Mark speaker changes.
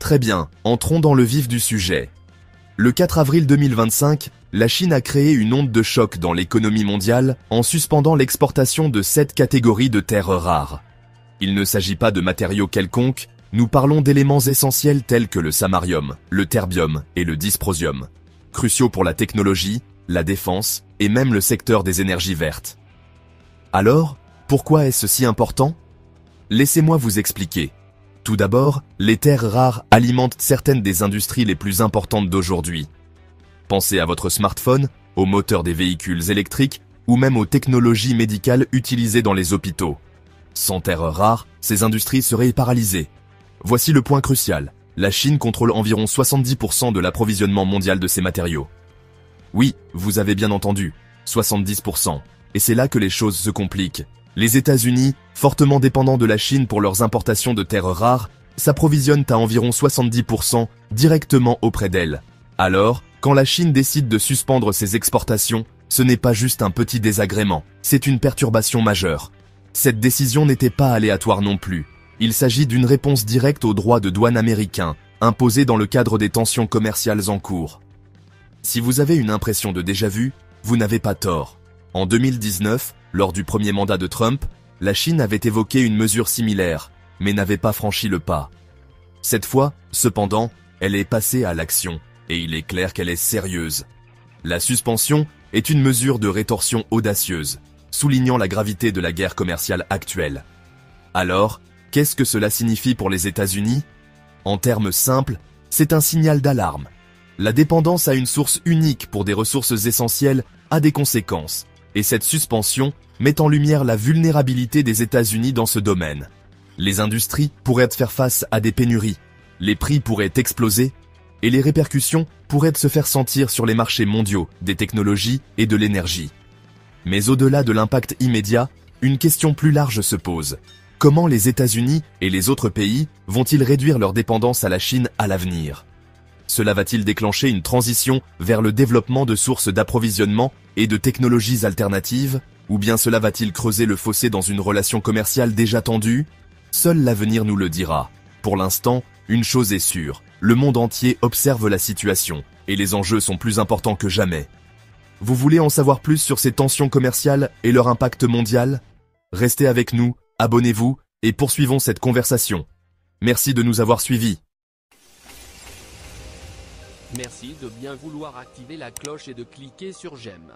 Speaker 1: Très bien, entrons dans le vif du sujet. Le 4 avril 2025, la Chine a créé une onde de choc dans l'économie mondiale en suspendant l'exportation de 7 catégories de terres rares. Il ne s'agit pas de matériaux quelconques, nous parlons d'éléments essentiels tels que le samarium, le terbium et le dysprosium, cruciaux pour la technologie, la défense et même le secteur des énergies vertes. Alors, pourquoi est-ce si important? Laissez-moi vous expliquer. Tout d'abord, les terres rares alimentent certaines des industries les plus importantes d'aujourd'hui. Pensez à votre smartphone, aux moteurs des véhicules électriques ou même aux technologies médicales utilisées dans les hôpitaux. Sans terres rares, ces industries seraient paralysées. Voici le point crucial. La Chine contrôle environ 70% de l'approvisionnement mondial de ces matériaux. Oui, vous avez bien entendu, 70%. Et c'est là que les choses se compliquent. Les États-Unis, fortement dépendants de la Chine pour leurs importations de terres rares, s'approvisionnent à environ 70% directement auprès d'elle. Alors, quand la Chine décide de suspendre ses exportations, ce n'est pas juste un petit désagrément, c'est une perturbation majeure. Cette décision n'était pas aléatoire non plus. Il s'agit d'une réponse directe aux droits de douane américains, imposés dans le cadre des tensions commerciales en cours. Si vous avez une impression de déjà-vu, vous n'avez pas tort. En 2019, lors du premier mandat de Trump, la Chine avait évoqué une mesure similaire, mais n'avait pas franchi le pas. Cette fois, cependant, elle est passée à l'action, et il est clair qu'elle est sérieuse. La suspension est une mesure de rétorsion audacieuse, soulignant la gravité de la guerre commerciale actuelle. Alors, qu'est-ce que cela signifie pour les États-Unis? En termes simples, c'est un signal d'alarme. La dépendance à une source unique pour des ressources essentielles a des conséquences, et cette suspension met en lumière la vulnérabilité des États-Unis dans ce domaine. Les industries pourraient faire face à des pénuries, les prix pourraient exploser, et les répercussions pourraient se faire sentir sur les marchés mondiaux des technologies et de l'énergie. Mais au-delà de l'impact immédiat, une question plus large se pose. Comment les États-Unis et les autres pays vont-ils réduire leur dépendance à la Chine à l'avenir? Cela va-t-il déclencher une transition vers le développement de sources d'approvisionnement et de technologies alternatives, ou bien cela va-t-il creuser le fossé dans une relation commerciale déjà tendue? Seul l'avenir nous le dira. Pour l'instant, une chose est sûre, le monde entier observe la situation, et les enjeux sont plus importants que jamais. Vous voulez en savoir plus sur ces tensions commerciales et leur impact mondial? Restez avec nous, abonnez-vous, et poursuivons cette conversation. Merci de nous avoir suivis.
Speaker 2: Merci de bien vouloir activer la cloche et de cliquer sur j'aime.